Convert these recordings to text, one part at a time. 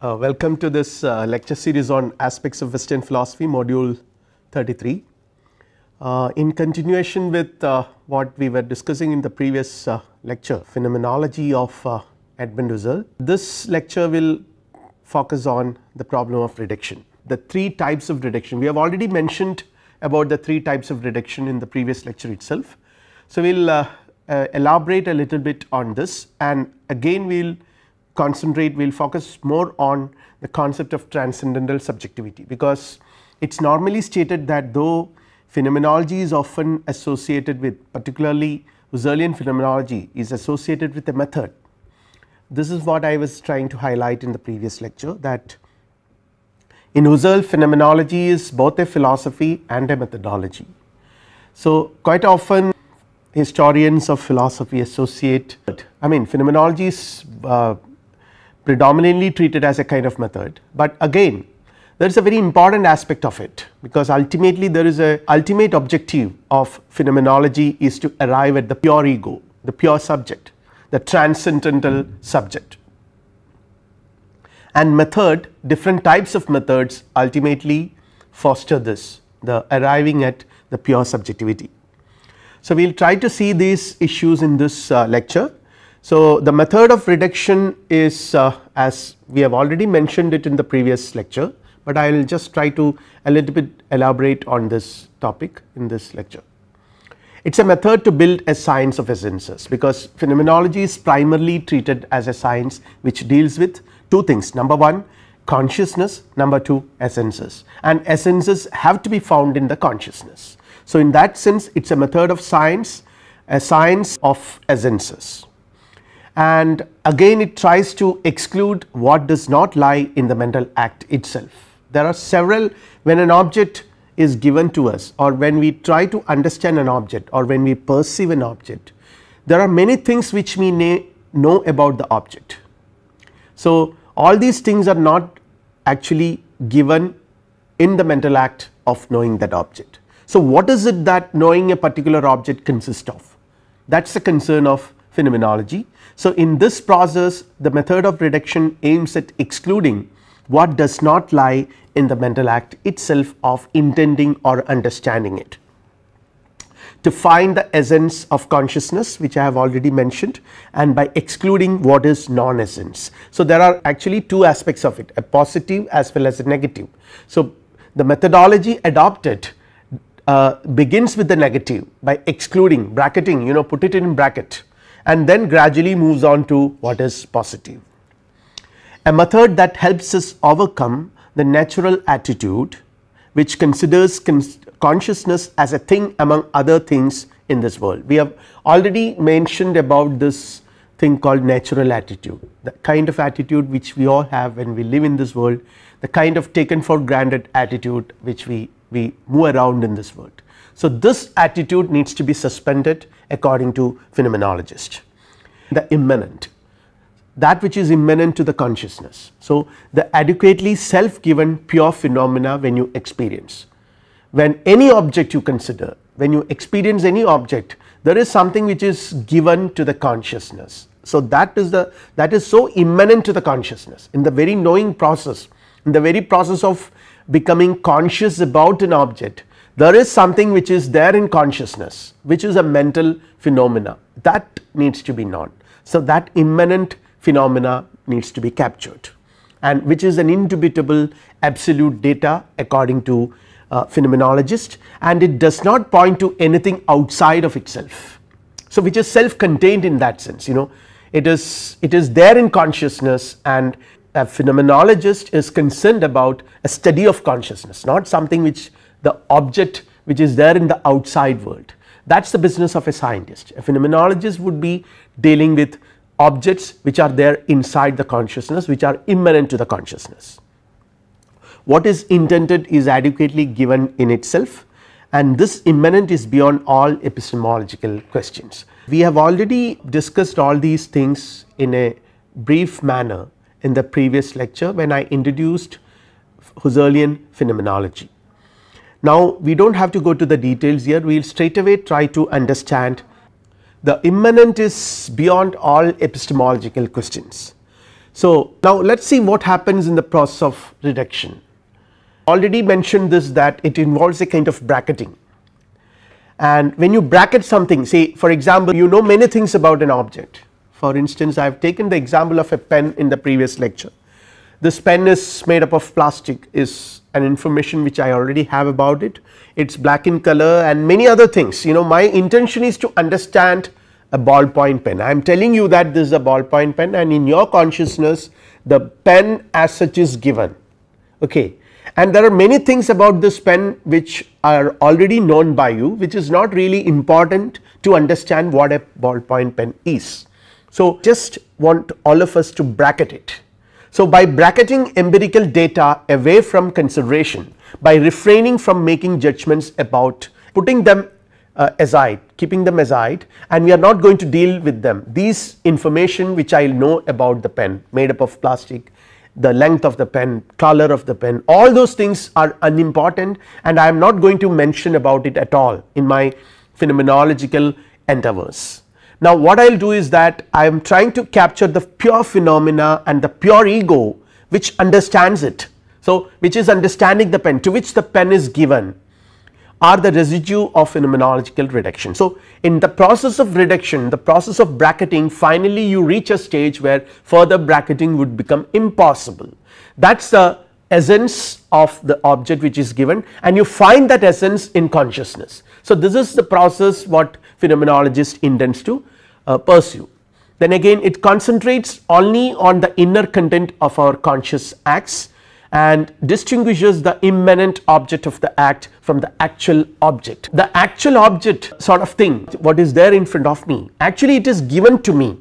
Welcome to this lecture series on aspects of Western philosophy, module 33. In continuation with what we were discussing in the previous lecture, phenomenology of Edmund Husserl, this lecture will focus on the problem of reduction. The three types of reduction, we have already mentioned about the three types of reduction in the previous lecture itself. So, we will elaborate a little bit on this, and again we will concentrate, we will focus more on the concept of transcendental subjectivity, because it is normally stated that though phenomenology is often associated with, particularly Husserlian phenomenology is associated with a method. This is what I was trying to highlight in the previous lecture, that in Husserl phenomenology is both a philosophy and a methodology. So, quite often historians of philosophy associate, phenomenology is predominantly treated as a kind of method, but again there is a very important aspect of it, because ultimately there is a ultimate objective of phenomenology is to arrive at the pure ego, the pure subject, the transcendental subject, and method, different types of methods ultimately foster this, the arriving at the pure subjectivity. So, we will try to see these issues in this lecture. So, the method of reduction is as we have already mentioned it in the previous lecture, but I will just try to a little bit elaborate on this topic in this lecture. It is a method to build a science of essences, because phenomenology is primarily treated as a science which deals with two things: number one, consciousness; number two, essences, and essences have to be found in the consciousness. So, in that sense it is a method of science, a science of essences, and again it tries to exclude what does not lie in the mental act itself. There are several, when an object is given to us, or when we try to understand an object, or when we perceive an object, there are many things which we know about the object. So, all these things are not actually given in the mental act of knowing that object. So, what is it that knowing a particular object consists of? That is the concern of phenomenology. So, in this process the method of reduction aims at excluding what does not lie in the mental act itself of intending or understanding it, to find the essence of consciousness, which I have already mentioned, and by excluding what is non-essence. So, there are actually two aspects of it, a positive as well as a negative. So, the methodology adopted begins with the negative by excluding, bracketing, put it in bracket, and then gradually moves on to what is positive. A method that helps us overcome the natural attitude which considers consciousness as a thing among other things in this world. We have already mentioned about this thing called natural attitude, the kind of attitude which we all have when we live in this world, the kind of taken for granted attitude which we move around in this world. So, this attitude needs to be suspended according to phenomenologists. The immanent, that which is immanent to the consciousness. So, the adequately self given pure phenomena when you experience, when any object you consider, when you experience any object, there is something which is given to the consciousness. So, that is so immanent to the consciousness in the very knowing process, in the very process of becoming conscious about an object, there is something which is there in consciousness, which is a mental phenomena that needs to be known. So, that immanent phenomena needs to be captured, and which is an indubitable absolute data according to phenomenologists, and it does not point to anything outside of itself. So, which is self contained in that sense, it is there in consciousness, and a phenomenologist is concerned about a study of consciousness, not something which the object which is there in the outside world. That is the business of a scientist. A phenomenologist would be dealing with objects which are there inside the consciousness, which are immanent to the consciousness. What is intended is adequately given in itself, and this immanent is beyond all epistemological questions. We have already discussed all these things in a brief manner in the previous lecture when I introduced Husserlian phenomenology. Now, we do not have to go to the details here, we will straight away try to understand the immanent is beyond all epistemological questions. So, now let us see what happens in the process of reduction. Already mentioned this, that it involves a kind of bracketing, and when you bracket something, say for example you know many things about an object. For instance, I have taken the example of a pen in the previous lecture. This pen is made up of plastic is an information which I already have about it. It is black in color and many other things. My intention is to understand a ballpoint pen. I am telling you that this is a ballpoint pen, and in your consciousness the pen as such is given, okay, and there are many things about this pen which are already known by you, which is not really important to understand what a ballpoint pen is. So, just want all of us to bracket it. So, by bracketing empirical data away from consideration, by refraining from making judgments about, putting them aside, keeping them aside, and we are not going to deal with them. These information which I know about the pen made up of plastic, the length of the pen, color of the pen, all those things are unimportant, and I am not going to mention about it at all in my phenomenological endeavors. Now, what I will do is that I am trying to capture the pure phenomena and the pure ego which understands it. So, which is understanding the pen, to which the pen is given, are the residue of phenomenological reduction. So, in the process of reduction, the process of bracketing, finally you reach a stage where further bracketing would become impossible. That is the essence of the object which is given, and you find that essence in consciousness. So, this is the process what phenomenologist intends to pursue. Then again it concentrates only on the inner content of our conscious acts and distinguishes the immanent object of the act from the actual object. The actual object sort of thing, what is there in front of me, actually it is given to me,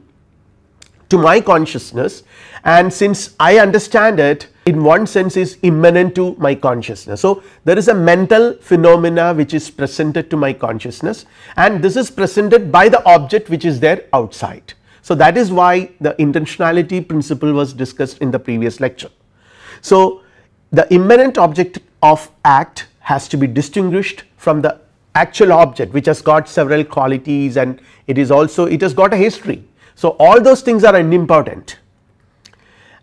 to my consciousness, and since I understand it, in one sense is immanent to my consciousness. So, there is a mental phenomena which is presented to my consciousness, and this is presented by the object which is there outside. So, that is why the intentionality principle was discussed in the previous lecture. So, the immanent object of act has to be distinguished from the actual object which has got several qualities, and it is also, it has got a history. So, all those things are unimportant.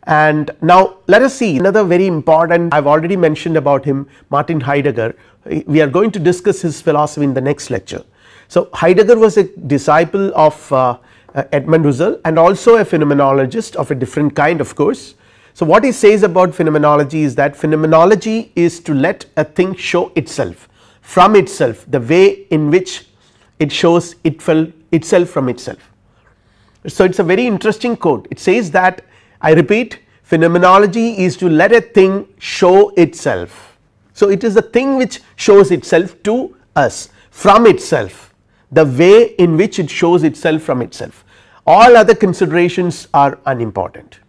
And now let us see another very important, I have already mentioned about him, Martin Heidegger. We are going to discuss his philosophy in the next lecture. So, Heidegger was a disciple of Edmund Husserl and also a phenomenologist of a different kind, of course. So, what he says about phenomenology is that phenomenology is to let a thing show itself from itself, the way in which it shows itself from itself. So, it is a very interesting quote. It says that, I repeat, phenomenology is to let a thing show itself. So, it is the thing which shows itself to us from itself, the way in which it shows itself from itself. All other considerations are unimportant.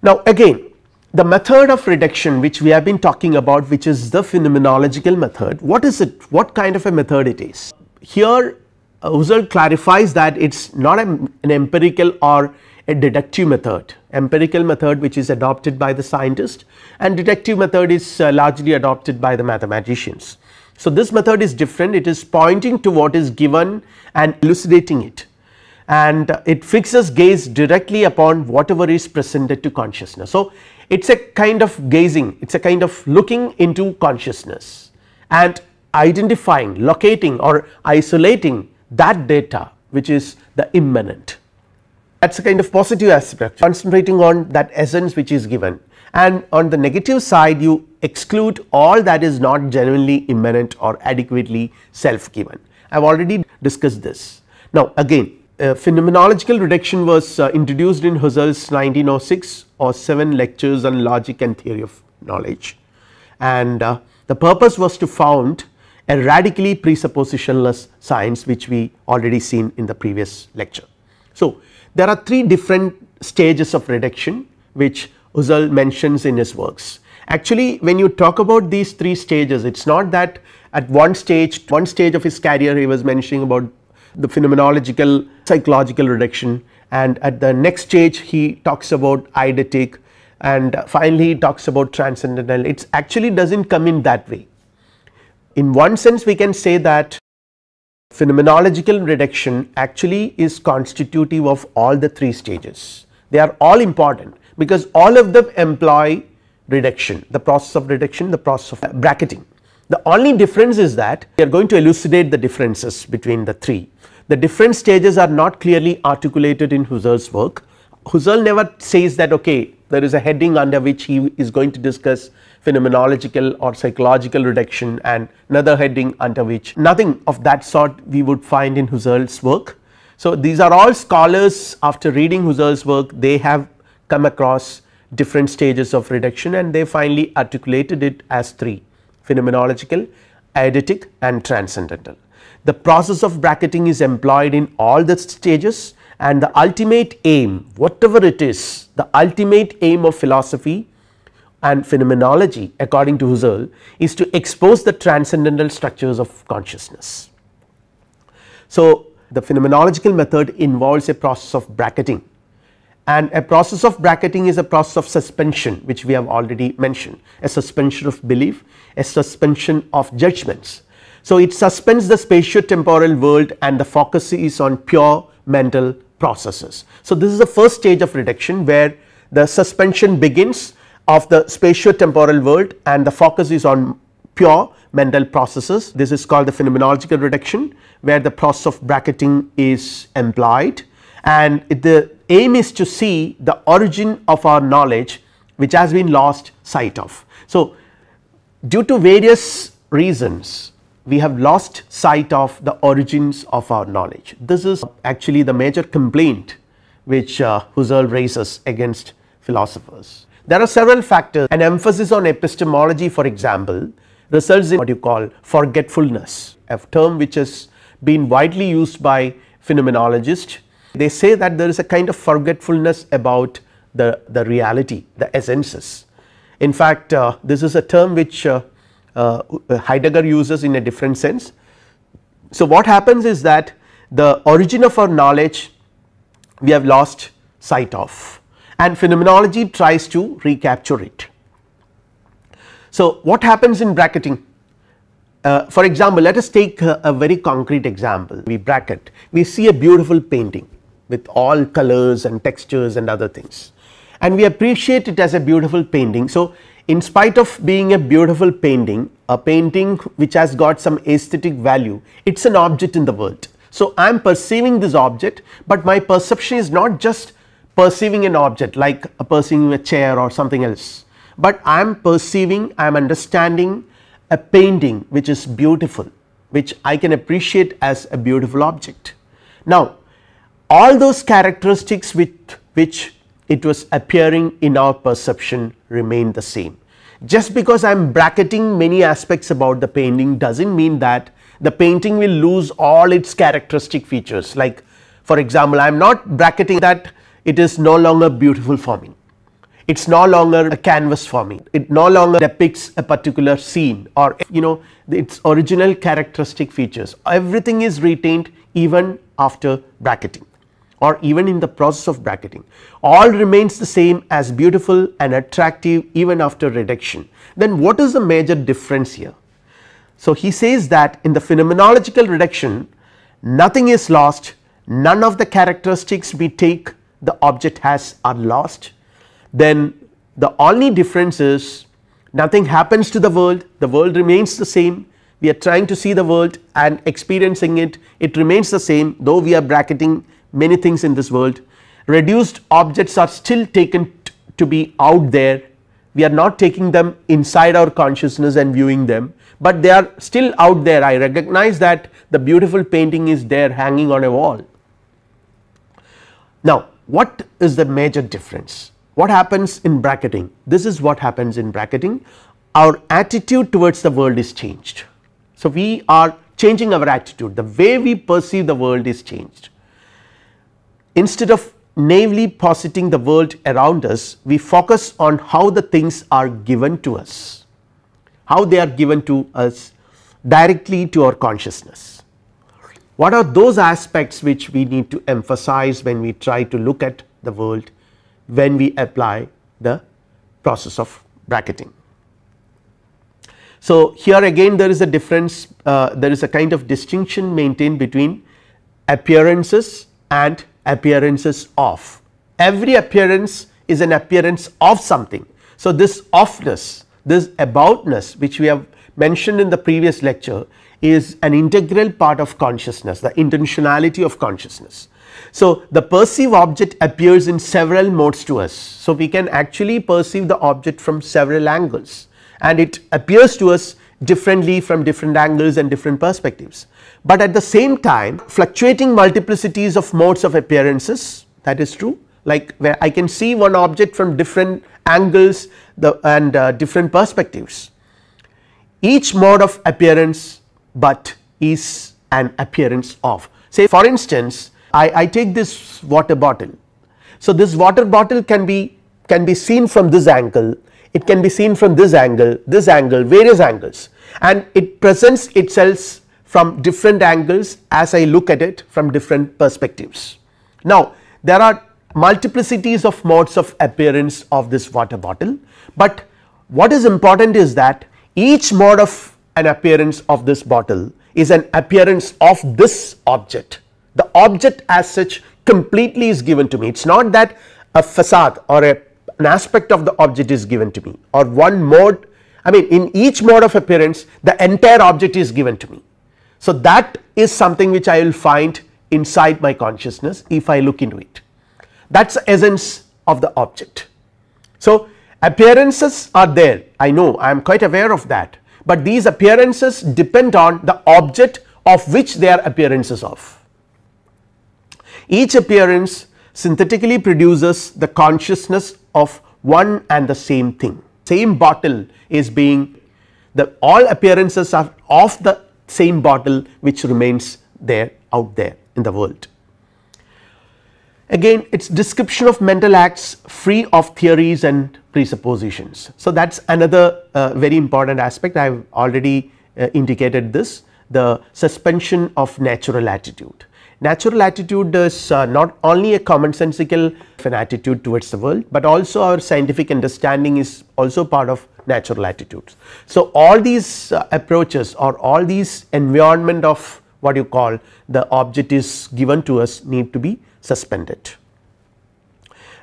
Now, again, the method of reduction which we have been talking about, which is the phenomenological method, what is it, what kind of a method it is? Here Husserl clarifies that it is not an empirical or a deductive method. Empirical method which is adopted by the scientist, and deductive method is largely adopted by the mathematicians. So, this method is different, it is pointing to what is given and elucidating it, and it fixes gaze directly upon whatever is presented to consciousness. So, it is a kind of gazing, it is a kind of looking into consciousness and identifying, locating or isolating that data which is the immanent. That is a kind of positive aspect, concentrating on that essence which is given, and on the negative side you exclude all that is not genuinely immanent or adequately self given. I have already discussed this. Now, again, phenomenological reduction was introduced in Husserl's 1906 or 7 lectures on logic and theory of knowledge, and the purpose was to found a radically presuppositionless science, which we already seen in the previous lecture. So, there are 3 different stages of reduction which Husserl mentions in his works. Actually, when you talk about these 3 stages, it is not that at one stage of his career he was mentioning about the phenomenological psychological reduction, and at the next stage he talks about eidetic, and finally he talks about transcendental. It actually does not come in that way. In one sense we can say that phenomenological reduction actually is constitutive of all the 3 stages. they are all important because all of them employ reduction, the process of reduction, the process of bracketing. The only difference is that we are going to elucidate the differences between the three. The different stages are not clearly articulated in Husserl's work. Husserl never says that okay, there is a heading under which he is going to discuss phenomenological or psychological reduction and another heading under which, nothing of that sort we would find in Husserl's work. So, these are all scholars, after reading Husserl's work they have come across different stages of reduction and they finally articulated it as three: phenomenological, eidetic and transcendental. The process of bracketing is employed in all the stages, and the ultimate aim, whatever it is, the ultimate aim of philosophy and phenomenology according to Husserl is to expose the transcendental structures of consciousness. So, the phenomenological method involves a process of bracketing, and a process of bracketing is a process of suspension, which we have already mentioned, a suspension of belief, a suspension of judgments. So, it suspends the spatio-temporal world and the focus is on pure mental processes. So, this is the first stage of reduction where the suspension begins of the spatio-temporal world and the focus is on pure mental processes. This is called the phenomenological reduction, where the process of bracketing is employed, and the aim is to see the origin of our knowledge which has been lost sight of. So, due to various reasons we have lost sight of the origins of our knowledge. This is actually the major complaint which Husserl raises against philosophers. There are several factors. An emphasis on epistemology, for example, results in what you call forgetfulness, a term which has been widely used by phenomenologists. They say that there is a kind of forgetfulness about the reality, the essences. In fact, this is a term which Heidegger uses in a different sense. So, what happens is that the origin of our knowledge we have lost sight of, and phenomenology tries to recapture it. So, what happens in bracketing? For example, let us take a very concrete example. We bracket, we see a beautiful painting with all colors and textures and other things, and we appreciate it as a beautiful painting. So, in spite of being a beautiful painting, a painting which has got some aesthetic value, it is an object in the world. So, I am perceiving this object, but my perception is not just perceiving an object like perceiving a chair or something else, but I am perceiving, I am understanding a painting which is beautiful, which I can appreciate as a beautiful object. Now, all those characteristics with which it was appearing in our perception remain the same. Just because I am bracketing many aspects about the painting does not mean that the painting will lose all its characteristic features. Like, for example, I am not bracketing that it is no longer beautiful for me, it is no longer a canvas for me, it no longer depicts a particular scene or its original characteristic features. Everything is retained even after bracketing, or even in the process of bracketing, all remains the same as beautiful and attractive even after reduction. Then what is the major difference here? So, he says that in the phenomenological reduction nothing is lost, none of the characteristics we take the object has are lost. Then the only difference is nothing happens to the world remains the same. We are trying to see the world and experiencing it, it remains the same though we are bracketing many things in this world. Reduced objects are still taken to be out there, we are not taking them inside our consciousness and viewing them, but they are still out there. I recognize that the beautiful painting is there hanging on a wall. Now, what is the major difference? What happens in bracketing? This is what happens in bracketing. Our attitude towards the world is changed. So, we are changing our attitude, the way we perceive the world is changed. Instead of naively positing the world around us, we focus on how the things are given to us, how they are given to us directly to our consciousness. What are those aspects which we need to emphasize when we try to look at the world, when we apply the process of bracketing? So, here again there is a difference, there is a kind of distinction maintained between appearances and appearances of. every appearance is an appearance of something. So, this offness, this aboutness which we have mentioned in the previous lecture is an integral part of consciousness, the intentionality of consciousness. So, the perceived object appears in several modes to us. So, we can actually perceive the object from several angles, and it appears to us differently from different angles and different perspectives. But at the same time, fluctuating multiplicities of modes of appearances, that is true, like where I can see one object from different angles and different perspectives. Each mode of appearance but is an appearance of. Say for instance, I take this water bottle. So, this water bottle can be seen from this angle, it can be seen from this angle, various angles, and it presents itself from different angles as I look at it from different perspectives. Now, there are multiplicities of modes of appearance of this water bottle, but what is important is that each mode of an appearance of this bottle is an appearance of this object. The object as such completely is given to me. It is not that a facade or an aspect of the object is given to me, or one mode, I mean in each mode of appearance the entire object is given to me. So, that is something which I will find inside my consciousness if I look into it. That is the essence of the object. So, appearances are there, I know, I am quite aware of that, but these appearances depend on the object of which they are appearances of. Each appearance synthetically produces the consciousness of one and the same thing. Same bottle is being, all appearances are of the same bottle which remains there out there in the world. Again, it is description of mental acts free of theories and presuppositions. So, that is another very important aspect. I have already indicated this, the suspension of natural attitude. Natural attitude is not only a commonsensical attitude towards the world, but also our scientific understanding is also part of natural attitudes. So, all these approaches or all these environment of what you call the object is given to us need to be suspended.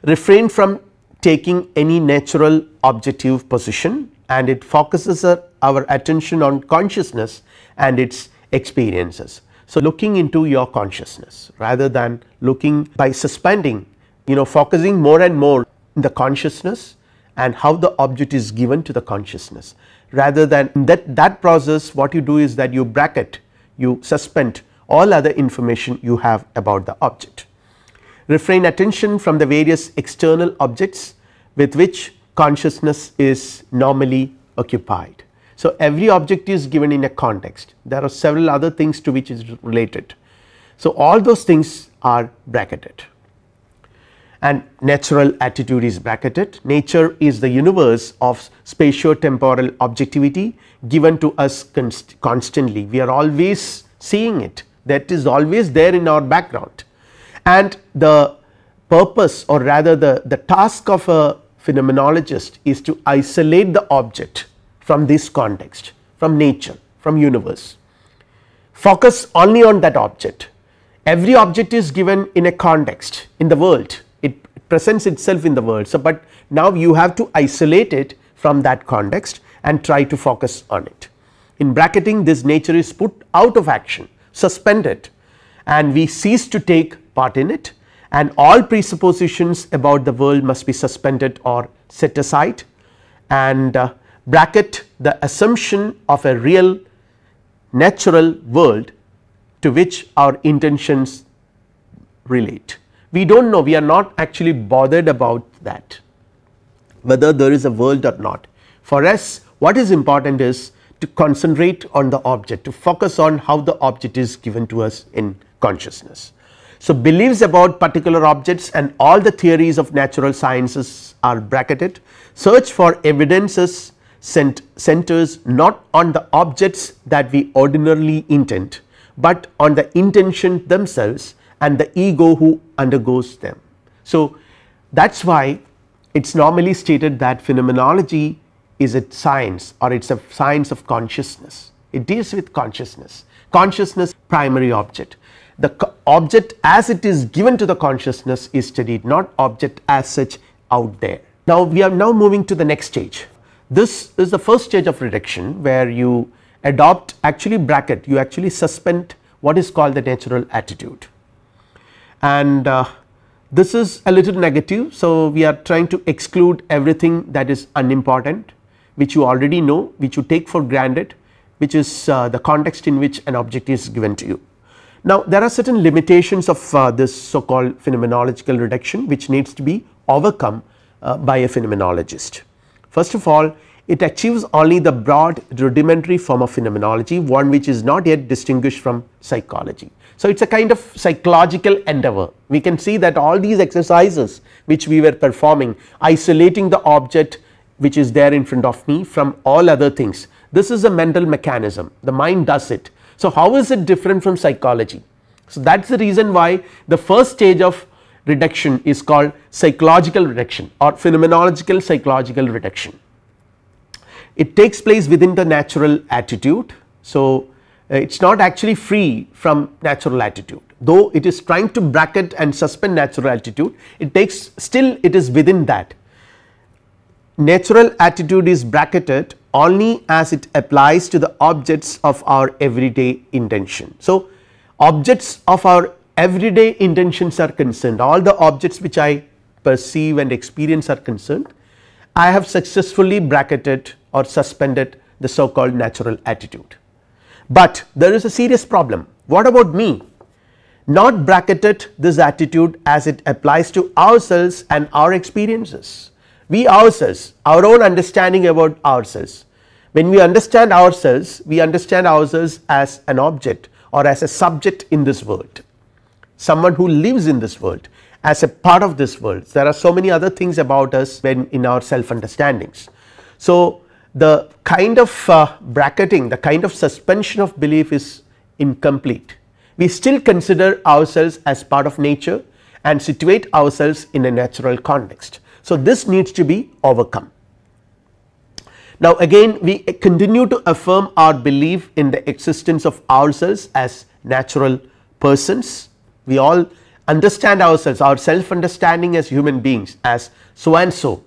Refrain from taking any natural objective position, and it focuses our attention on consciousness and its experiences. So, looking into your consciousness rather than looking by suspending, focusing more and more in the consciousness and how the object is given to the consciousness, rather than that process. What you do is that you bracket, you suspend all other information you have about the object. Refrain attention from the various external objects with which consciousness is normally occupied. So, every object is given in a context, there are several other things to which is related. So, all those things are bracketed, and natural attitude is bracketed. Nature is the universe of spatio-temporal objectivity given to us constantly. We are always seeing it, that is always there in our background, and the purpose, or rather the task of a phenomenologist is to isolate the object from this context, from nature, from universe, focus only on that object. Every object is given in a context in the world, it presents itself in the world. So, but now you have to isolate it from that context and try to focus on it. In bracketing, this nature is put out of action, suspended, and we cease to take part in it, and all presuppositions about the world must be suspended or set aside, and bracket the assumption of a real natural world to which our intentions relate. We do not know, we are not actually bothered about that, whether there is a world or not. For us, what is important is to concentrate on the object, to focus on how the object is given to us in consciousness. So, beliefs about particular objects and all the theories of natural sciences are bracketed. Search for evidences centers not on the objects that we ordinarily intend, but on the intention themselves and the ego who undergoes them. So, that is why it is normally stated that phenomenology is a science, or it is a science of consciousness. it deals with consciousness. Consciousness primary object, the object as it is given to the consciousness is studied, not object as such out there. Now we are now moving to the next stage. This is the first stage of reduction, where you adopt, actually bracket, you actually suspend what is called the natural attitude, and this is a little negative. So we are trying to exclude everything that is unimportant, which you already know, which you take for granted, which is the context in which an object is given to you. Now there are certain limitations of this so called phenomenological reduction, which needs to be overcome by a phenomenologist. First of all, it achieves only the broad rudimentary form of phenomenology, one which is not yet distinguished from psychology. So it is a kind of psychological endeavor. We can see that all these exercises which we were performing, isolating the object which is there in front of me from all other things, this is a mental mechanism, the mind does it. So how is it different from psychology? So that is the reason why the first stage of reduction is called psychological reduction or phenomenological psychological reduction. It takes place within the natural attitude. So it is not actually free from natural attitude, though it is trying to bracket and suspend natural attitude, it takes, still it is within that. Natural attitude is bracketed only as it applies to the objects of our everyday intention. So objects of our everyday intentions are concerned, all the objects which I perceive and experience are concerned, I have successfully bracketed or suspended the so called natural attitude. But there is a serious problem. What about me? Not bracketed this attitude as it applies to ourselves and our experiences. We ourselves, our own understanding about ourselves. When we understand ourselves as an object or as a subject in this world, someone who lives in this world, as a part of this world. There are so many other things about us when in our self understandings. So the kind of bracketing, the kind of suspension of belief is incomplete. We still consider ourselves as part of nature and situate ourselves in a natural context. So this needs to be overcome. Now again we continue to affirm our belief in the existence of ourselves as natural persons. We all understand ourselves, our self understanding as human beings as so and so.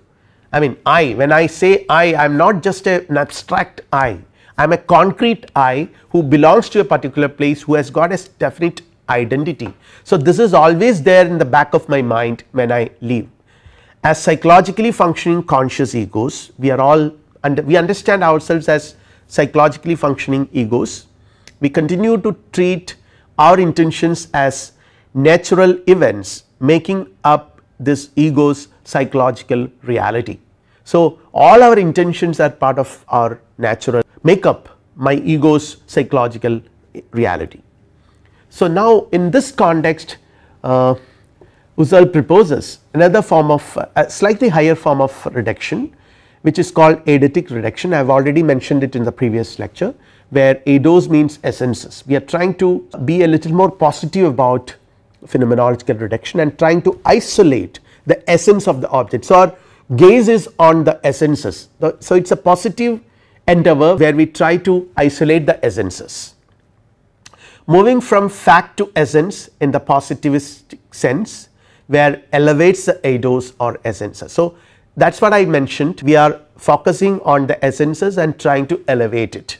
I mean I, when I say I am not just an abstract I am a concrete I who belongs to a particular place, who has got a definite identity. So this is always there in the back of my mind when I live. As psychologically functioning conscious egos, we are all we understand ourselves as psychologically functioning egos. We continue to treat our intentions as natural events making up this ego's psychological reality. So all our intentions are part of our natural make up my ego's psychological reality. So now in this context Husserl proposes another form of a slightly higher form of reduction, which is called eidetic reduction. I have already mentioned it in the previous lecture, where eidos means essences. We are trying to be a little more positive about phenomenological reduction and trying to isolate the essence of the object. So our gaze is on the essences. So it is a positive endeavor where we try to isolate the essences. Moving from fact to essence in the positivistic sense, where elevates the eidos or essences. So that is what I mentioned, we are focusing on the essences and trying to elevate it.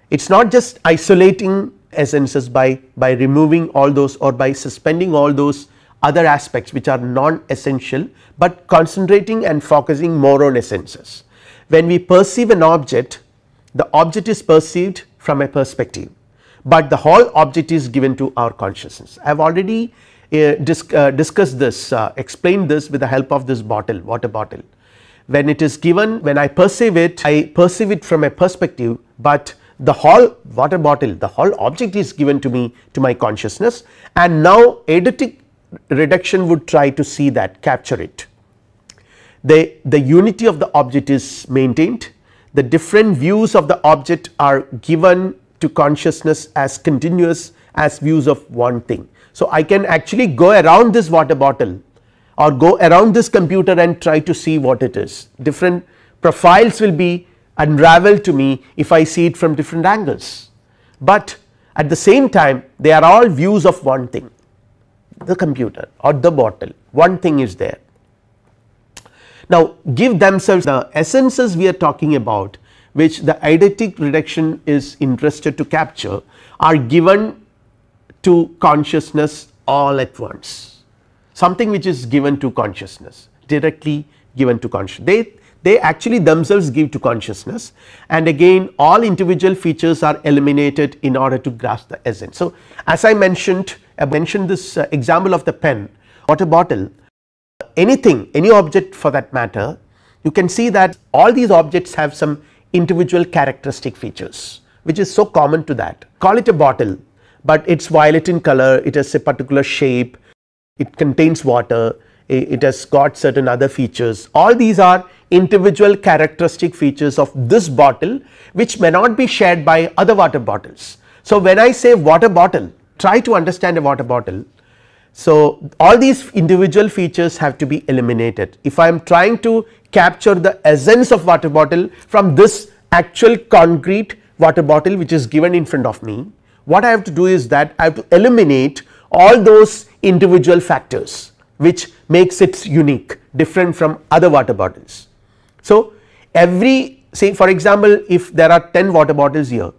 It is not just isolating essences by removing all those or by suspending all those other aspects which are non essential, but concentrating and focusing more on essences. When we perceive an object, the object is perceived from a perspective, but the whole object is given to our consciousness. I have already discussed this, explained this with the help of this bottle, water bottle. When it is given, when I perceive it from a perspective, but the whole water bottle, the whole object is given to me, to my consciousness, and now eidetic reduction would try to see that, capture it. The unity of the object is maintained, the different views of the object are given to consciousness as continuous as views of one thing. So I can actually go around this water bottle or go around this computer and try to see what it is. Different profiles will be unravel to me if I see it from different angles, but at the same time they are all views of one thing, the computer or the bottle, one thing is there. Now give themselves the essences we are talking about, which the eidetic reduction is interested to capture, are given to consciousness all at once, something which is given to consciousness, directly given to consciousness. They actually themselves give to consciousness, and again all individual features are eliminated in order to grasp the essence. So as I mentioned this example of the pen, water bottle, anything, any object for that matter, you can see that all these objects have some individual characteristic features which is so common to that. Call it a bottle, but it is violet in color, it has a particular shape, it contains water, it has got certain other features. All these are individual characteristic features of this bottle which may not be shared by other water bottles. So when I say water bottle, try to understand a water bottle. So all these individual features have to be eliminated. If I am trying to capture the essence of water bottle from this actual concrete water bottle which is given in front of me, what I have to do is that I have to eliminate all those individual factors which makes it unique, different from other water bottles. So every, say for example, if there are 10 water bottles here,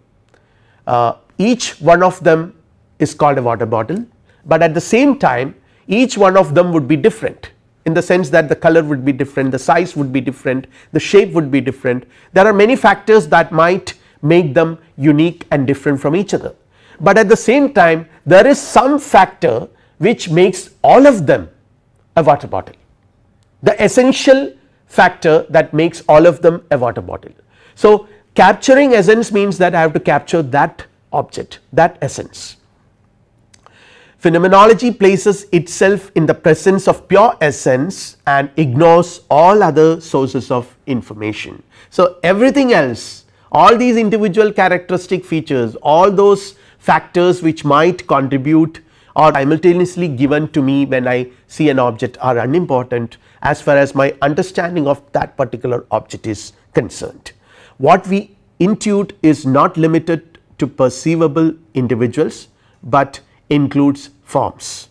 each one of them is called a water bottle, but at the same time each one of them would be different in the sense that the color would be different, the size would be different, the shape would be different. There are many factors that might make them unique and different from each other, but at the same time there is some factor which makes all of them a water bottle, the essential factor that makes all of them a water bottle. So capturing essence means that I have to capture that object, that essence. Phenomenology places itself in the presence of pure essence and ignores all other sources of information. So everything else, all these individual characteristic features, all those factors which might contribute or simultaneously given to me when I see an object are unimportant as far as my understanding of that particular object is concerned. What we intuit is not limited to perceivable individuals, but includes forms,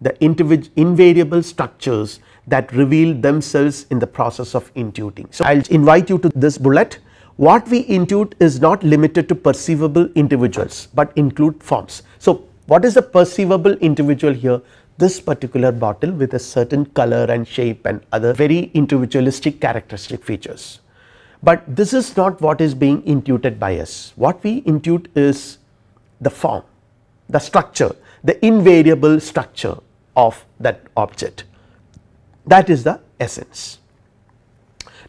the invariable structures that reveal themselves in the process of intuiting. So I will invite you to this bullet. What we intuit is not limited to perceivable individuals, but include forms. So what is the perceivable individual here? This particular bottle with a certain color and shape and other very individualistic characteristic features, but this is not what is being intuited by us. What we intuit is the form, the structure, the invariable structure of that object, that is the essence.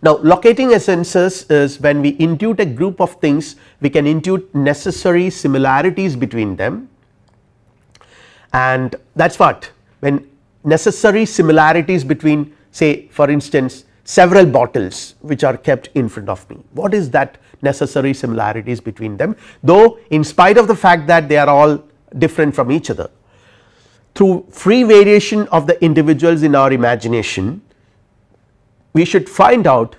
Now locating essences is when we intuit a group of things, we can intuit necessary similarities between them, and that is what, when necessary similarities between, say for instance several bottles which are kept in front of me, what is that necessary similarities between them, though in spite of the fact that they are all different from each other. Through free variation of the individuals in our imagination, we should find out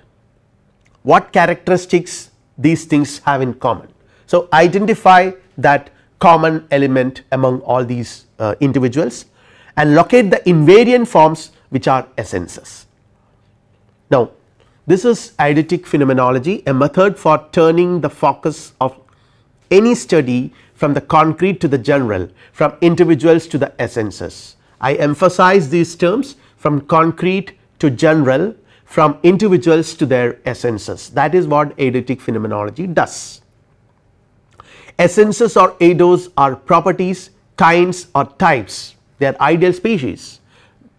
what characteristics these things have in common. So identify that common element among all these individuals and locate the invariant forms which are essences. Now this is eidetic phenomenology, a method for turning the focus of any study from the concrete to the general, from individuals to the essences. I emphasize these terms, from concrete to general, from individuals to their essences. That is what eidetic phenomenology does. Essences or eidos are properties, kinds or types, they are ideal species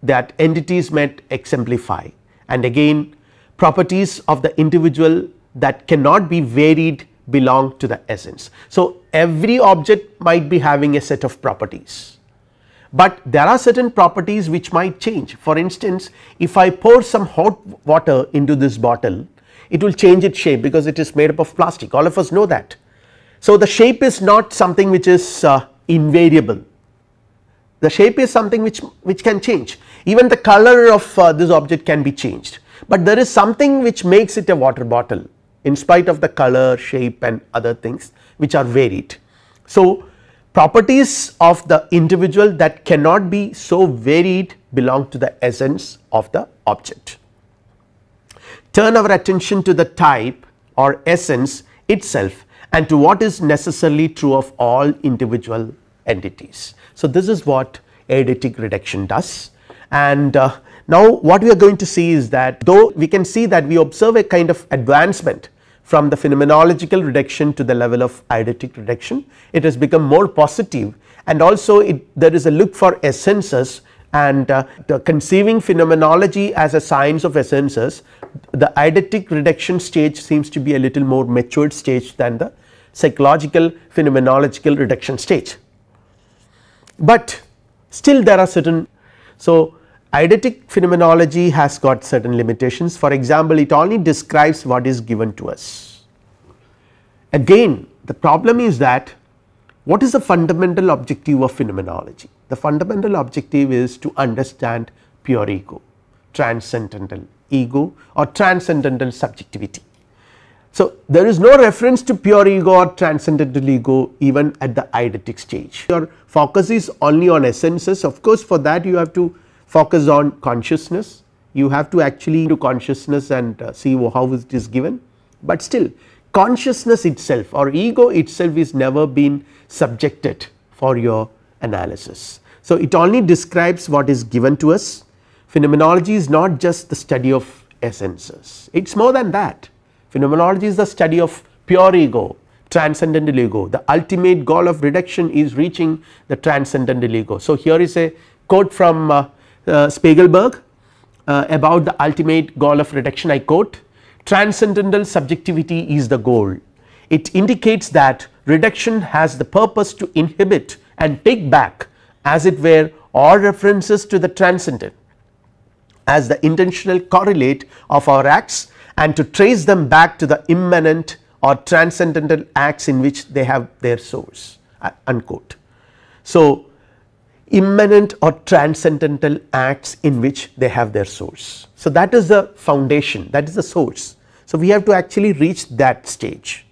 that entities might exemplify, and again properties of the individual that cannot be varied belong to the essence. So every object might be having a set of properties, but there are certain properties which might change. For instance, if I pour some hot water into this bottle, it will change its shape because it is made up of plastic, all of us know that. So the shape is not something which is invariable, the shape is something which can change, even the color of this object can be changed, but there is something which makes it a water bottle in spite of the color, shape and other things which are varied. So, properties of the individual that cannot be so varied belong to the essence of the object. Turn our attention to the type or essence itself and to what is necessarily true of all individual entities. So, this is what eidetic reduction does, and now what we are going to see is that though we can see that we observe a kind of advancement from the phenomenological reduction to the level of eidetic reduction, it has become more positive, and also there is a look for essences, and the conceiving phenomenology as a science of essences, the eidetic reduction stage seems to be a little more matured stage than the psychological phenomenological reduction stage, but still there are certain. So, eidetic phenomenology has got certain limitations. For example, it only describes what is given to us. Again, the problem is that what is the fundamental objective of phenomenology? The fundamental objective is to understand pure ego, transcendental ego or transcendental subjectivity. So, there is no reference to pure ego or transcendental ego even at the eidetic stage. Your focus is only on essences. Of course, for that you have to focus on consciousness, you have to actually do consciousness and see how it is given, but still consciousness itself or ego itself is never been subjected for your analysis. So, it only describes what is given to us. Phenomenology is not just the study of essences, it is more than that. Phenomenology is the study of pure ego, transcendental ego. The ultimate goal of reduction is reaching the transcendental ego. So, here is a quote from Spiegelberg about the ultimate goal of reduction. I quote, "Transcendental subjectivity is the goal. It indicates that reduction has the purpose to inhibit and take back as it were all references to the transcendent as the intentional correlate of our acts, and to trace them back to the immanent or transcendental acts in which they have their source," unquote. So, immanent or transcendental acts in which they have their source. So, that is the foundation, that is the source. So, we have to actually reach that stage.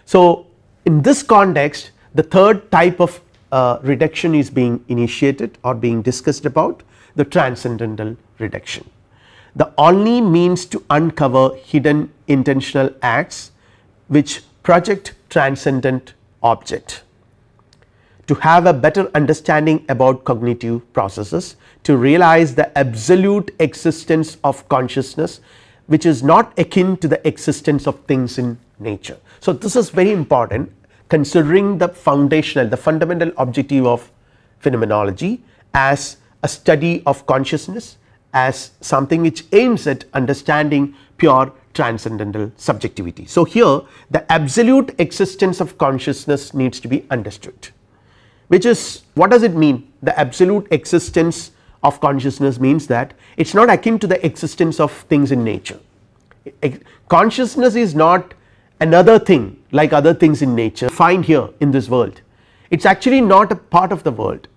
So, in this context the third type of reduction is being initiated or being discussed about, the transcendental reduction. The only means to uncover hidden intentional acts which project transcendent object, to have a better understanding about cognitive processes, to realize the absolute existence of consciousness which is not akin to the existence of things in nature. So, this is very important considering the foundational, the fundamental objective of phenomenology as a study of consciousness, as something which aims at understanding pure transcendental subjectivity. So, here the absolute existence of consciousness needs to be understood, which is, what does it mean? The absolute existence of consciousness means that it is not akin to the existence of things in nature. Consciousness is not another thing like other things in nature find here in this world. It is actually not a part of the world.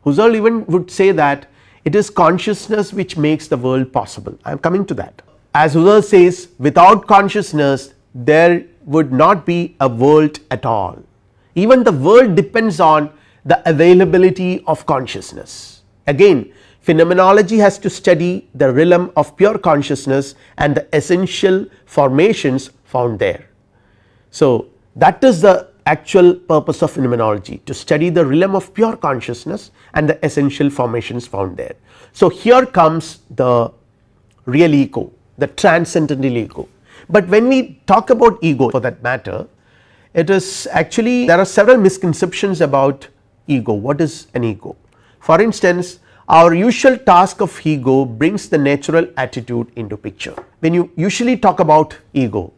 Husserl even would say that it is consciousness which makes the world possible. I am coming to that. As Husserl says, without consciousness there would not be a world at all. Even the world depends on the availability of consciousness. Again, phenomenology has to study the realm of pure consciousness and the essential formations found there. So, that is the actual purpose of phenomenology, to study the realm of pure consciousness and the essential formations found there. So, here comes the real ego, the transcendental ego. But when we talk about ego, for that matter, it is actually, there are several misconceptions about ego. What is an ego? For instance, our usual task of ego brings the natural attitude into picture. When you usually talk about ego,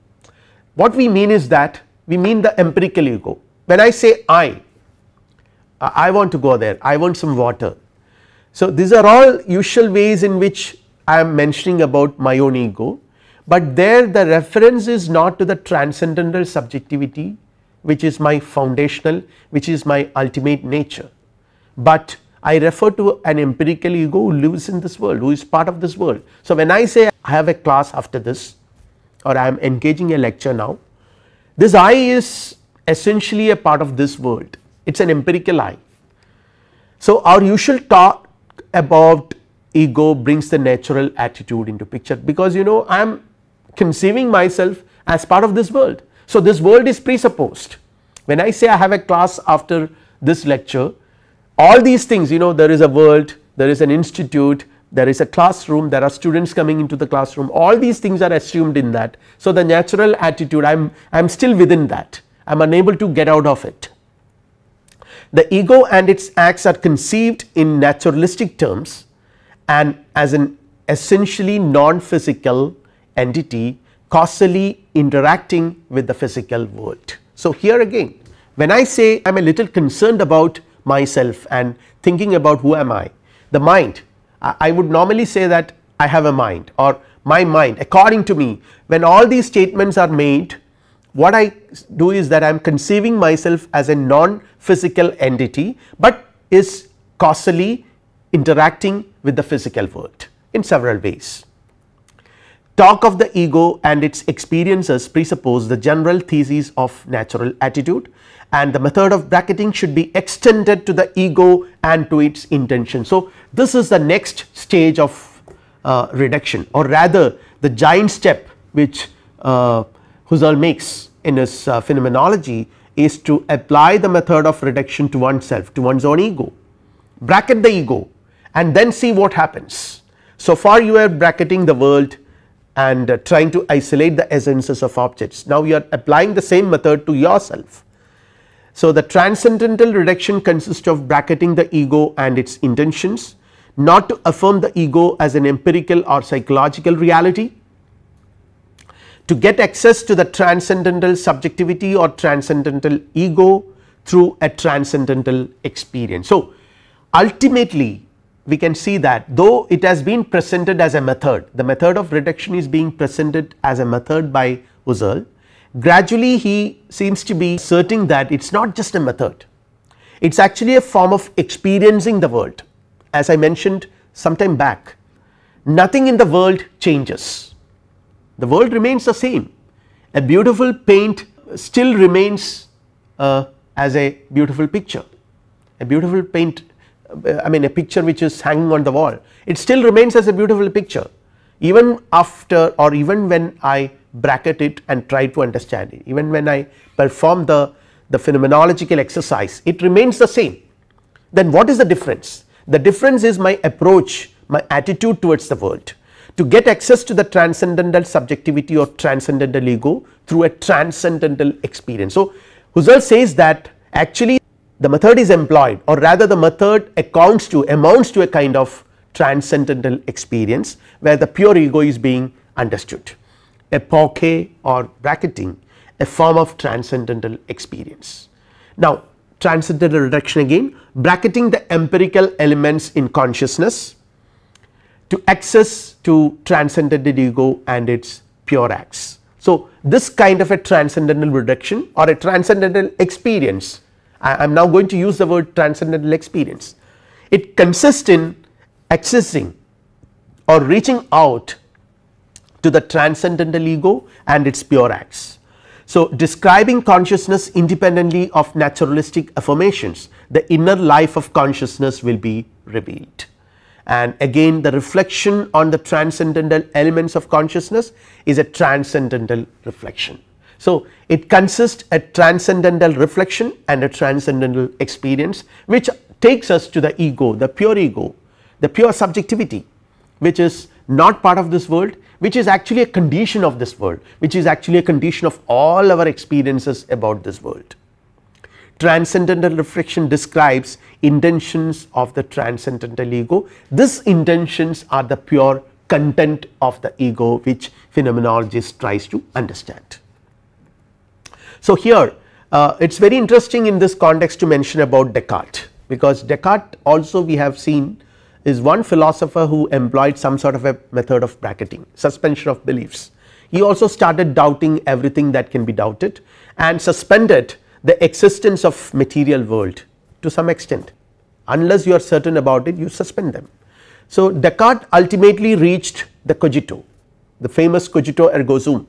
what we mean is that we mean the empirical ego. When I say I want to go there, I want some water. So, these are all usual ways in which I am mentioning about my own ego, but there the reference is not to the transcendental subjectivity which is my foundational, which is my ultimate nature, but I refer to an empirical ego who lives in this world, who is part of this world. So, when I say I have a class after this, or I am engaging a lecture now, this I is essentially a part of this world, it is an empirical I. So, our usual talk about ego brings the natural attitude into picture, because I am conceiving myself as part of this world. So, this world is presupposed. When I say I have a class after this lecture, all these things, there is a world, there is an institute, there is a classroom, there are students coming into the classroom, all these things are assumed in that. So, the natural attitude, I am still within that, I am unable to get out of it. The ego and its acts are conceived in naturalistic terms and as an essentially non-physical entity causally interacting with the physical world. So, here again, when I say I am a little concerned about myself and thinking about who am I, the mind, I would normally say that I have a mind, or my mind according to me. When all these statements are made, what I do is that I am conceiving myself as a non-physical entity, but is causally interacting with the physical world in several ways. Talk of the ego and its experiences presuppose the general thesis of natural attitude, and the method of bracketing should be extended to the ego and to its intention. So, this is the next stage of reduction, or rather the giant step which Husserl makes in his phenomenology is to apply the method of reduction to oneself, to one's own ego, bracket the ego and then see what happens. So far you are bracketing the world and trying to isolate the essences of objects, now you are applying the same method to yourself. So, the transcendental reduction consists of bracketing the ego and its intentions, not to affirm the ego as an empirical or psychological reality, to get access to the transcendental subjectivity or transcendental ego through a transcendental experience. So, ultimately we can see that though it has been presented as a method, the method of reduction is being presented as a method by Husserl, gradually he seems to be asserting that it is not just a method, it is actually a form of experiencing the world. As I mentioned some time back, nothing in the world changes, the world remains the same, a beautiful paint still remains as a beautiful picture, a beautiful paint, I mean a picture which is hanging on the wall, it still remains as a beautiful picture even after, or even when I bracket it and try to understand it, even when I perform the phenomenological exercise, it remains the same. Then what is the difference? The difference is my approach, my attitude towards the world, to get access to the transcendental subjectivity or transcendental ego through a transcendental experience. So, Husserl says that actually the method is employed, or rather the method amounts to a kind of transcendental experience where the pure ego is being understood, a poke or bracketing, a form of transcendental experience. Now, transcendental reduction again, bracketing the empirical elements in consciousness to access to transcendental ego and its pure acts. So, this kind of a transcendental reduction or a transcendental experience, I am now going to use the word transcendental experience, it consists in accessing or reaching out to the transcendental ego and its pure acts. So, describing consciousness independently of naturalistic affirmations, the inner life of consciousness will be revealed, and again the reflection on the transcendental elements of consciousness is a transcendental reflection. So, it consists a transcendental reflection and a transcendental experience which takes us to the ego, the pure subjectivity, which is not part of this world, which is actually a condition of this world, which is actually a condition of all our experiences about this world. Transcendental reflection describes intentions of the transcendental ego. These intentions are the pure content of the ego which phenomenologist tries to understand. So, here it is very interesting in this context to mention about Descartes, because Descartes also we have seen is one philosopher who employed some sort of a method of bracketing, suspension of beliefs. He also started doubting everything that can be doubted and suspended the existence of material world to some extent. Unless you are certain about it, you suspend them. So, Descartes ultimately reached the cogito, the famous cogito ergo sum,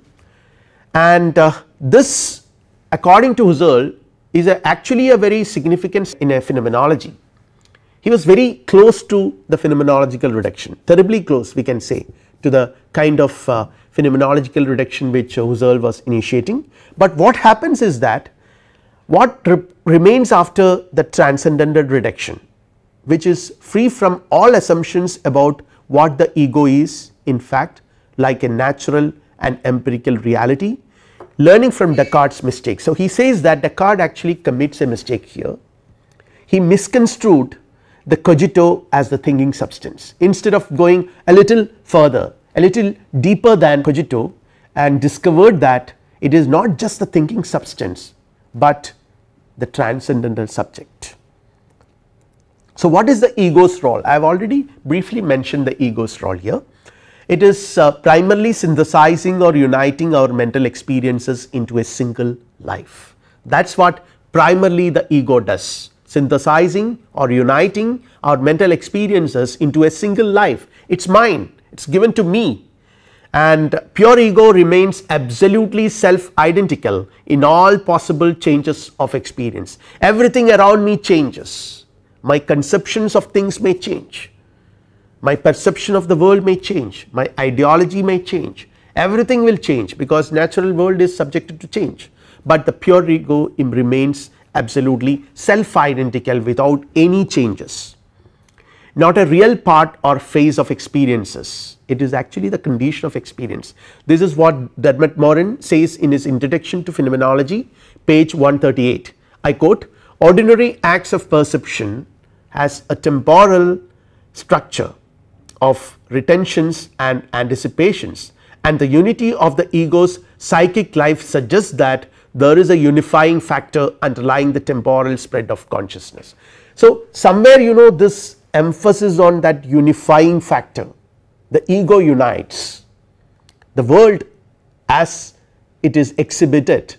and this according to Husserl is actually a very significant in a phenomenology. He was very close to the phenomenological reduction, terribly close we can say to the kind of phenomenological reduction which Husserl was initiating. But what happens is that what remains after the transcendental reduction, which is free from all assumptions about what the ego is in fact, like a natural and empirical reality, learning from Descartes' mistake. So, he says that Descartes actually commits a mistake here. He misconstrued the cogito as the thinking substance, instead of going a little further, a little deeper than cogito, and discovered that it is not just the thinking substance, but the transcendental subject. So, what is the ego's role? I have already briefly mentioned the ego's role here. It is primarily synthesizing or uniting our mental experiences into a single life. That is what primarily the ego does, synthesizing or uniting our mental experiences into a single life. It is mine, it is given to me, and pure ego remains absolutely self identical in all possible changes of experience. Everything around me changes, my conceptions of things may change, my perception of the world may change, my ideology may change, everything will change because natural world is subjected to change, but the pure ego remains absolutely self identical without any changes, not a real part or phase of experiences. It is actually the condition of experience. This is what Dermot Morin says in his introduction to phenomenology, page 138. I quote, "Ordinary acts of perception has a temporal structure of retentions and anticipations, and the unity of the ego's psychic life suggests that there is a unifying factor underlying the temporal spread of consciousness." So, somewhere this emphasis on that unifying factor, the ego unites, the world as it is exhibited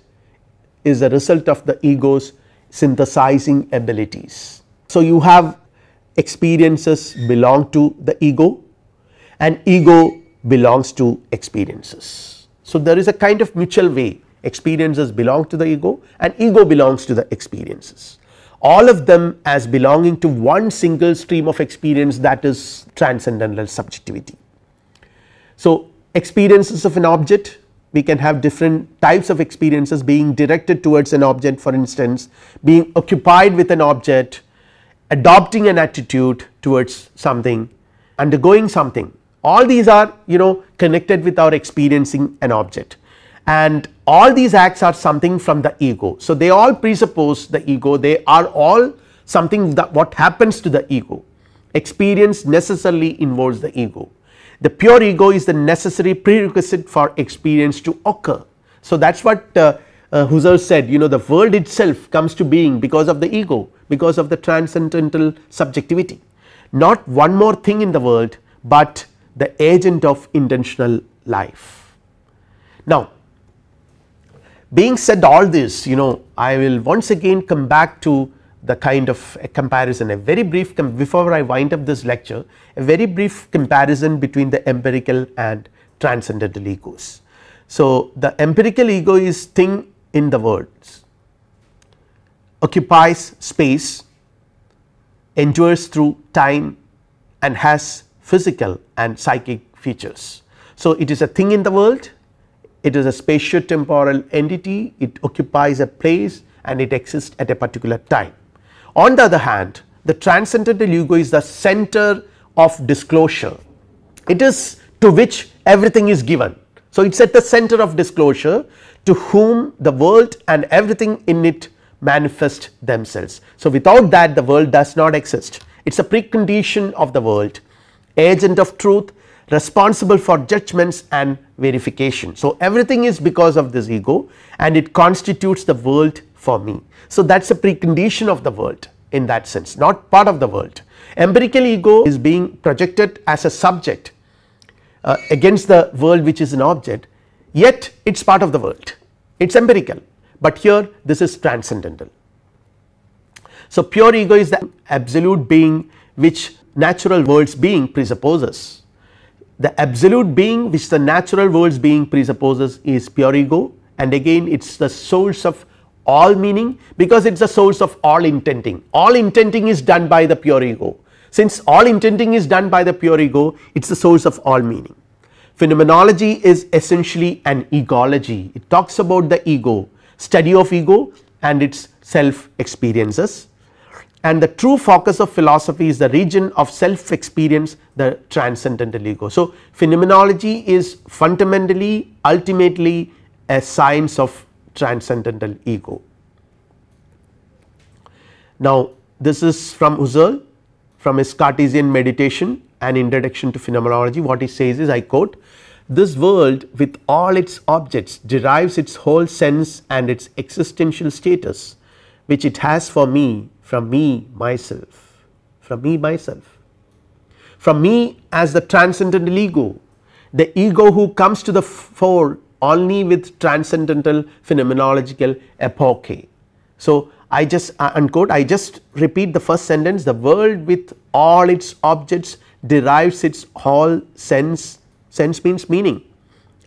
is a result of the ego's synthesizing abilities. So, you have experiences belong to the ego and ego belongs to experiences. So, there is a kind of mutual way, experiences belong to the ego and ego belongs to the experiences, all of them as belonging to one single stream of experience, that is transcendental subjectivity. So, experiences of an object, we can have different types of experiences, being directed towards an object, for instance, being occupied with an object, adopting an attitude towards something, undergoing something. All these are connected with our experiencing an object, and all these acts are something from the ego. So, they all presuppose the ego, they are all something that what happens to the ego. Experience necessarily involves the ego. The pure ego is the necessary prerequisite for experience to occur. So, that is what Husserl said, the world itself comes to being because of the ego, because of the transcendental subjectivity, not one more thing in the world, but the agent of intentional life. Now, being said all this, I will once again come back to the kind of a comparison, a very brief before I wind up this lecture, a very brief comparison between the empirical and transcendental egos. So, the empirical ego is thing in the words, occupies space, endures through time and has physical and psychic features. So, it is a thing in the world, it is a spatio-temporal entity, it occupies a place and it exists at a particular time. On the other hand, the transcendental ego is the center of disclosure, it is to which everything is given. So, it is at the center of disclosure to whom the world and everything in it manifest themselves. So, without that the world does not exist, it is a precondition of the world, agent of truth, responsible for judgments and verification. So, everything is because of this ego and it constitutes the world for me. So, that is a precondition of the world in that sense, not part of the world. Empirical ego is being projected as a subject against the world which is an object, yet it is part of the world, it is empirical, but here this is transcendental. So, pure ego is the absolute being which natural world's being presupposes. The absolute being which the natural world's being presupposes is pure ego, and again it is the source of all meaning, because it is the source of all intenting. All intenting is done by the pure ego. Since all intenting is done by the pure ego, it is the source of all meaning. Phenomenology is essentially an egology. It talks about the ego, study of ego and its self experiences, and the true focus of philosophy is the region of self experience, the transcendental ego. So, phenomenology is fundamentally, ultimately a science of transcendental ego. Now, this is from Husserl, from his Cartesian meditation and introduction to phenomenology. What he says is, I quote, "This world with all its objects derives its whole sense and its existential status, which it has for me, from me myself, from me myself, from me as the transcendental ego, the ego who comes to the fore only with transcendental phenomenological epoche." So, I just unquote, I just repeat the first sentence, the world with all its objects derives its whole sense, sense means meaning,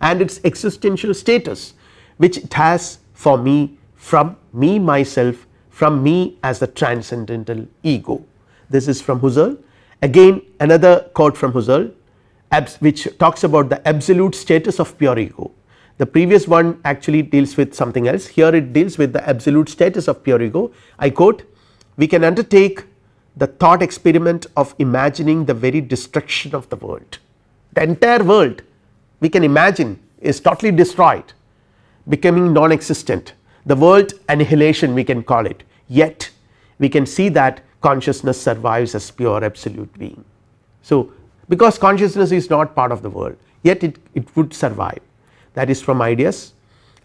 and its existential status, which it has for me, from me myself, from me as the transcendental ego. This is from Husserl. Again another quote from Husserl, which talks about the absolute status of pure ego. The previous one actually deals with something else, here it deals with the absolute status of pure ego. I quote, "We can undertake the thought experiment of imagining the very destruction of the world." The entire world we can imagine is totally destroyed, becoming non-existent, the world annihilation we can call it, yet we can see that consciousness survives as pure absolute being. So, because consciousness is not part of the world, yet it would survive. That is from Ideas,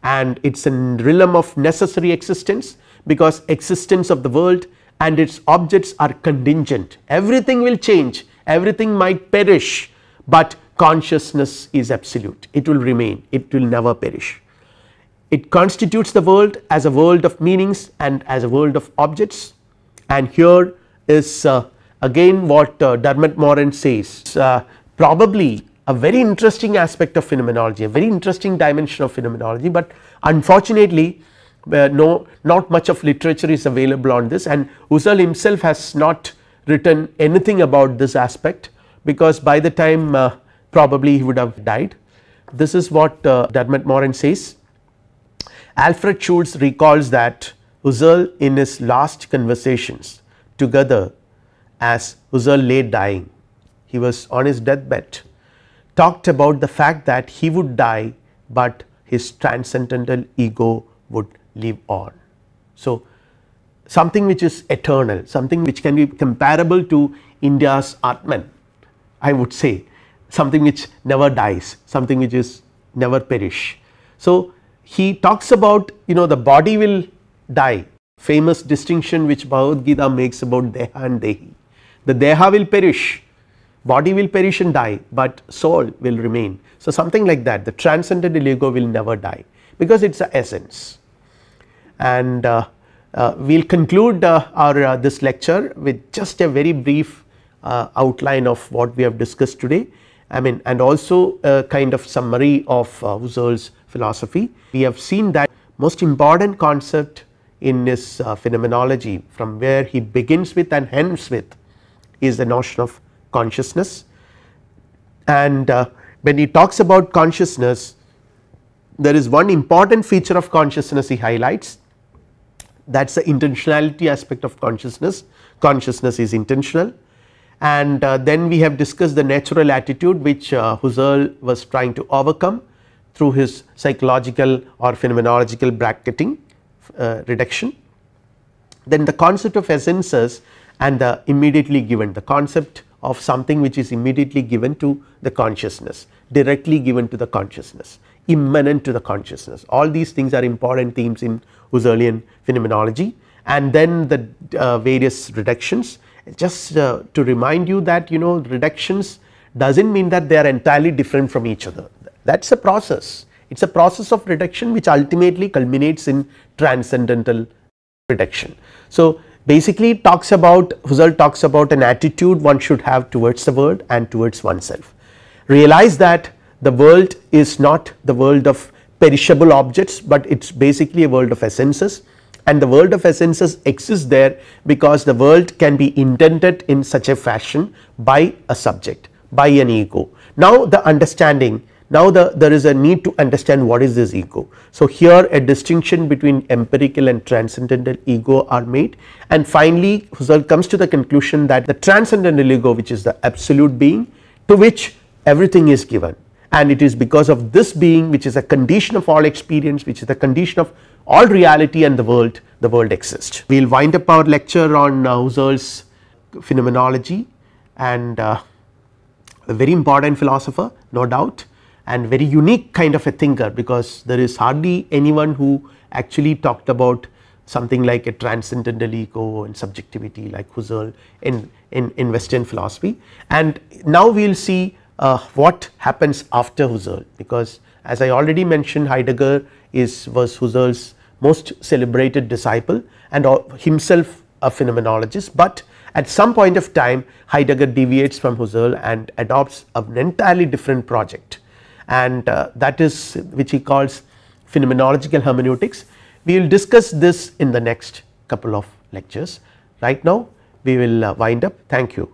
and it is a realm of necessary existence, because existence of the world and its objects are contingent. Everything will change, everything might perish, but consciousness is absolute, it will remain, it will never perish. It constitutes the world as a world of meanings and as a world of objects, and here is again what Dermot Moran says, probably a very interesting aspect of phenomenology, a very interesting dimension of phenomenology, but unfortunately not much of literature is available on this, and Husserl himself has not written anything about this aspect, because by the time probably he would have died. This is what Dermot Moran says. Alfred Schulz recalls that Husserl in his last conversations together, as Husserl lay dying, he was on his deathbed, talked about the fact that he would die, but his transcendental ego would live on. So, something which is eternal, something which can be comparable to India's Atman, I would say, something which never dies, something which is never perish. So, he talks about, the body will die, famous distinction which Bhagavad Gita makes about Deha and Dehi. The Deha will perish, body will perish and die, but soul will remain. So, something like that, the transcendental ego will never die, because it is the essence. And we will conclude our this lecture with just a very brief outline of what we have discussed today, and also a kind of summary of Husserl's philosophy. We have seen that most important concept in his phenomenology, from where he begins with and ends with, is the notion of consciousness. And when he talks about consciousness, there is one important feature of consciousness he highlights, that is the intentionality aspect of consciousness. Consciousness is intentional, and then we have discussed the natural attitude which Husserl was trying to overcome through his psychological or phenomenological bracketing reduction. Then the concept of essences and the immediately given, the concept of something which is immediately given to the consciousness, directly given to the consciousness, immanent to the consciousness. All these things are important themes in Husserlian phenomenology. And then the various reductions, just to remind you that reductions does not mean that they are entirely different from each other. That is a process, it is a process of reduction which ultimately culminates in transcendental reduction. So, basically Husserl talks about an attitude one should have towards the world and towards oneself. Realize that the world is not the world of perishable objects, but it is basically a world of essences, and the world of essences exists there because the world can be intended in such a fashion by a subject, by an ego. Now the understanding, now there is a need to understand what is this ego. So here a distinction between empirical and transcendental ego are made, and finally Husserl comes to the conclusion that the transcendental ego, which is the absolute being to which everything is given, and it is because of this being which is a condition of all experience, which is the condition of all reality and the world exists. We will wind up our lecture on Husserl's phenomenology, and a very important philosopher, no doubt, and very unique kind of a thinker, because there is hardly anyone who actually talked about something like a transcendental ego and subjectivity like Husserl in Western philosophy. And now we will see what happens after Husserl, because as I already mentioned, Heidegger was Husserl's most celebrated disciple and himself a phenomenologist, but at some point of time Heidegger deviates from Husserl and adopts an entirely different project, and that is which he calls phenomenological hermeneutics. We will discuss this in the next couple of lectures. Right now we will wind up. Thank you.